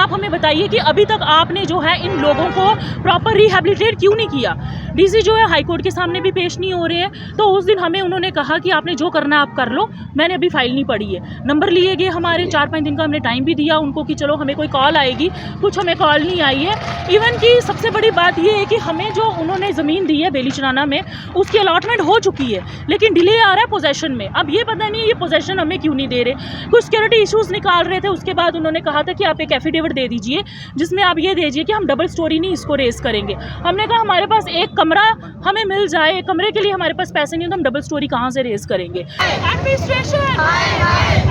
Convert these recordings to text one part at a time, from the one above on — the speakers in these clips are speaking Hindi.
आप हमें बताइए कि अभी तक आपने जो है इन लोगों को प्रॉपर रिहेबिलिटेट क्यों नहीं किया। डीसी जो है हाई कोर्ट के सामने भी पेश नहीं हो रहे हैं। तो उस दिन हमें उन्होंने कहा कि आपने जो करना आप कर लो, मैंने अभी फाइल नहीं पढ़ी है। नंबर लिए गए हमारे, 4-5 दिन का हमने टाइम भी दिया उनको कि चलो हमें कोई कॉल आएगी, कुछ हमें कॉल नहीं आई है। इवन कि सबसे बड़ी बात ये है कि हमें जो उन्होंने ज़मीन दी है बेलीचराना में, उसकी अलॉटमेंट हो चुकी है, लेकिन डिले आ रहा है पोजेशन में। अब ये पता नहीं ये पोजेशन हमें क्यों नहीं दे रहे। कुछ सिक्योरिटी इश्यूज निकाल रहे थे, उसके बाद उन्होंने कहा था कि आप एक एफिडेविट दे दीजिए जिसमें आप ये दीजिए कि हम डबल स्टोरी नहीं इसको रेस करेंगे। हमने कहा हमारे पास एक कमरा हमें मिल जाए, कमरे के लिए हमारे पास पैसे नहीं, तो हम डबल स्टोरी कहाँ से रेस करेंगे। एडमिनिस्ट्रेशन,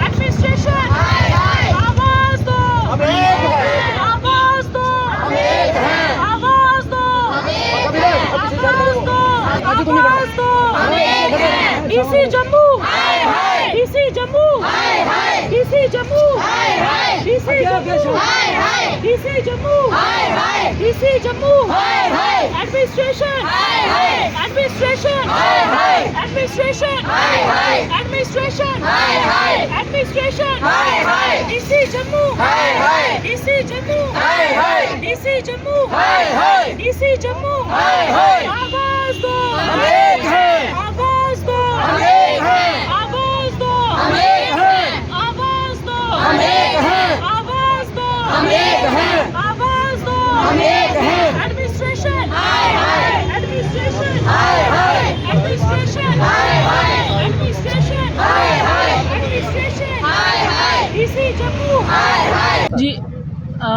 एडमिनिस्ट्रेशन, आवाज दो, आवाज दो, आवाज दो, आवाज दो, DC Jammu, DC Jammu, DC Jammu, DC Jammu, DC Jammu, DC Jammu, administration, administration, administration, administration, administration, DC Jammu, DC Jammu, DC Jammu, DC Jammu, आवाज दो, आवाज दो, आवाज दो, आवाज दो, आवाज दो, आवाज दो, administration, administration, administration, administration, administration, DC Jammu. जी,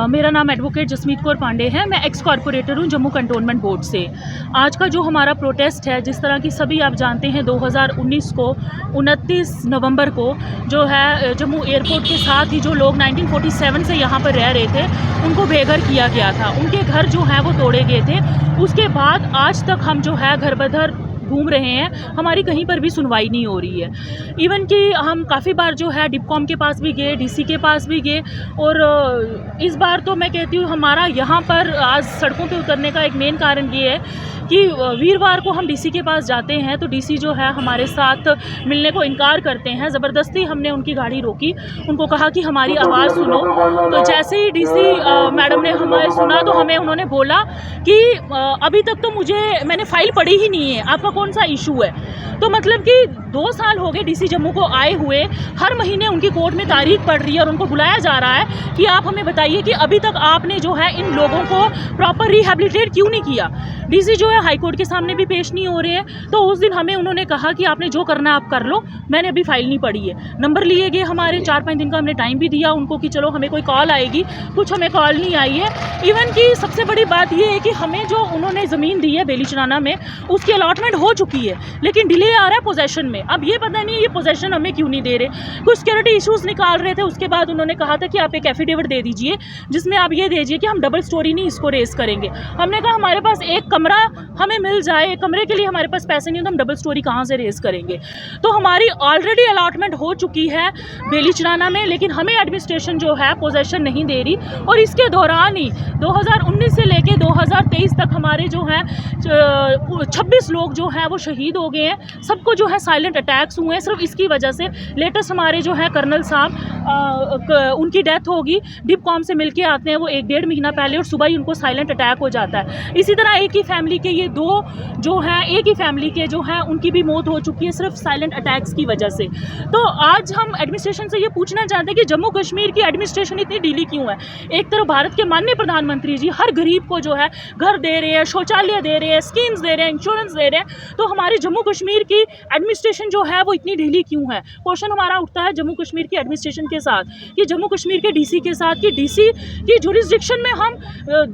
मेरा नाम एडवोकेट जसमीत कौर पांडे है। मैं एक्स कॉरपोरेटर हूँ जम्मू कंटोनमेंट बोर्ड से। आज का जो हमारा प्रोटेस्ट है, जिस तरह की सभी आप जानते हैं 2019 को 29 नवंबर को जो है जम्मू एयरपोर्ट के साथ ही जो लोग 1947 से यहाँ पर रह रहे थे उनको बेघर किया गया था, उनके घर जो हैं वो तोड़े गए थे। उसके बाद आज तक हम जो है घर बदर घूम रहे हैं, हमारी कहीं पर भी सुनवाई नहीं हो रही है। इवन कि हम काफ़ी बार जो है डिपकॉम के पास भी गए, डीसी के पास भी गए, और इस बार तो मैं कहती हूँ हमारा यहाँ पर आज सड़कों पे उतरने का एक मेन कारण ये है कि वीरवार को हम डीसी के पास जाते हैं तो डीसी जो है हमारे साथ मिलने को इनकार करते हैं। ज़बरदस्ती हमने उनकी गाड़ी रोकी, उनको कहा कि हमारी आवाज़ सुनो। तो जैसे ही डीसी मैडम ने हमें सुना तो हमें उन्होंने बोला कि अभी तक तो मैंने फ़ाइल पढ़ी ही नहीं है, आपका कौन सा इशू है। तो मतलब कि 2 साल हो गए डीसी जम्मू को आए हुए, हर महीने उनकी कोर्ट में तारीख पड़ रही है और उनको बुलाया जा रहा है कि आप हमें बताइए कि अभी तक आपने जो है इन लोगों को प्रॉपर रिहेबिलिटेट क्यों नहीं किया। डीसी जो है हाई कोर्ट के सामने भी पेश नहीं हो रहे हैं। तो उस दिन हमें उन्होंने कहा कि आपने जो करना आप कर लो, मैंने अभी फाइल नहीं पढ़ी है। नंबर लिए गए हमारे, 4-5 दिन का हमने टाइम भी दिया उनको कि चलो हमें कोई कॉल आएगी, कुछ हमें कॉल नहीं आई है। इवन कि सबसे बड़ी बात ये है कि हमें जो उन्होंने ज़मीन दी है बेलीचराना में, उसकी अलॉटमेंट हो चुकी है, लेकिन डिले आ रहा है पोजेशन में। अब ये पता नहीं ये पोजेशन हमें क्यों नहीं दे रहे। कुछ सिक्योरिटी इश्यूज निकाल रहे थे, उसके बाद उन्होंने कहा था कि आप एक एफिडेविट दे दीजिए जिसमें आप ये दीजिए कि हम डबल स्टोरी नहीं इसको रेस करेंगे। हमने कहा हमारे पास एक कमरा हमें मिल जाए, कमरे के लिए हमारे पास पैसे नहीं, तो हम डबल स्टोरी कहाँ से रेस करेंगे। तो हमारी ऑलरेडी अलॉटमेंट हो चुकी है बेलीचराना में, लेकिन हमें एडमिनिस्ट्रेशन जो है पोजेशन नहीं दे रही। और इसके दौरान ही 2019 से लेके 2023 तक हमारे जो हैं 26 लोग जो हैं वो शहीद हो गए हैं। सबको जो है साइलेंट अटैक्स हुए हैं सिर्फ इसकी वजह से। लेटेस्ट हमारे जो है कर्नल साहब उनकी डेथ होगी, डिपकॉम से मिलके आते हैं वो 1-1.5 महीना पहले, और सुबह ही उनको साइलेंट अटैक हो जाता है। इसी तरह एक ही फैमिली के ये 2 जो हैं, एक ही फैमिली के जो हैं उनकी भी मौत हो चुकी है सिर्फ साइलेंट अटैक्स की वजह से। तो आज हम एडमिनिस्ट्रेशन से ये पूछना चाहते हैं कि जम्मू कश्मीर की एडमिनिस्ट्रेशन इतनी ढीली क्यों है। एक तरफ भारत के माननीय प्रधानमंत्री जी हर गरीब को जो है घर दे रहे हैं, शौचालय दे रहे हैं, स्कीम्स दे रहे हैं, इंश्योरेंस दे रहे हैं, तो हमारी जम्मू कश्मीर की एडमिनिस्ट्रेशन जो है वो इतनी ढीली क्यों है। क्वेश्चन हमारा उठता है जम्मू कश्मीर की एडमिनिस्ट्रेशन के साथ, कि जम्मू कश्मीर के डीसी के साथ, कि डीसी की जुरिस्डिक्शन में हम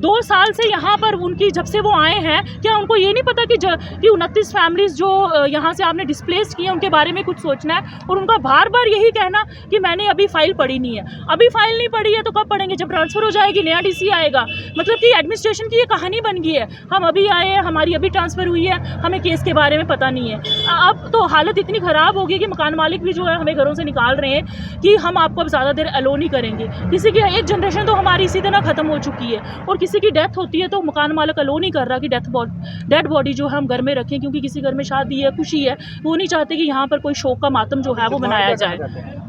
2 साल से यहाँ पर उनकी जब से वो आए हैं, क्या उनको ये नहीं पता कि 29 फैमिलीज़ जो यहाँ से आपने डिस्प्लेस किए उनके बारे में कुछ सोचना है। और उनका बार बार यही कहना कि मैंने अभी फाइल पढ़ी नहीं है। अभी फाइल नहीं पढ़ी है तो कब पढ़ेंगे, जब ट्रांसफ़र हो जाएगी, नया डीसी आएगा। मतलब कि एडमिनिस्ट्रेशन की ये कहानी बन गई है, हम अभी आए हैं, हमारी अभी ट्रांसफ़र हुई है, हमें केस के बारे में पता नहीं है। अब तो हालत इतनी ख़राब हो गई कि मकान मालिक भी जो है हमें घरों से निकाल रहे हैं कि हम आपको अब ज़्यादा देर अलो नहीं करेंगे। किसी की एक जनरेशन तो हमारी इसी तरह ख़त्म हो चुकी है, और किसी की डेथ होती है तो मकान मालिक अलो नहीं कर रहा कि डेड बॉडी जो है हम घर में रखें, क्योंकि किसी घर में शादी है, खुशी है, वो नहीं चाहते कि यहाँ पर कोई शोक का मातम जो है वो मनाया जाए।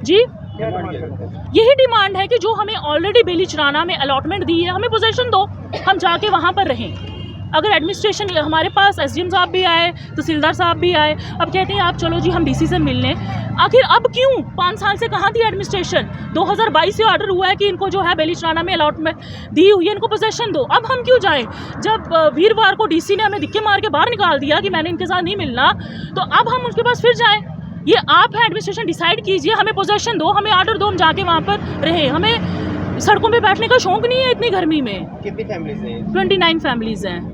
जी। क्या डिमांड करते हैं? यही डिमांड है कि जो हमें ऑलरेडी बेलीचराना में अलॉटमेंट दी है, हमें पोजीशन दो, हम जाके वहाँ पर रहें। अगर एडमिनिस्ट्रेशन हमारे पास एसडीएम साहब भी आए, तहसीलदार साहब भी आए, अब कहते हैं आप चलो जी हम डीसी से मिल लें। आखिर अब क्यों 5 साल से कहाँ थी एडमिनिस्ट्रेशन? 2022 से ऑर्डर हुआ है कि इनको जो है बेलीचराना में अलॉटमेंट दी हुई है, इनको पोजीशन दो। अब हम क्यों जाएं? जब वीरवार को डीसी ने हमें धिक्के मार के बाहर निकाल दिया कि मैंने इनके साथ नहीं मिलना, तो अब हम उनके पास फिर जाएं? ये आप है एडमिनिस्ट्रेशन, डिसाइड कीजिए, हमें पोजीशन दो, हमें ऑर्डर दो, हम जाके वहाँ पर रहें। हमें सड़कों पे बैठने का शौक नहीं है इतनी गर्मी में। कितनी फैमिलीज हैं? 29 फैमिलीज हैं।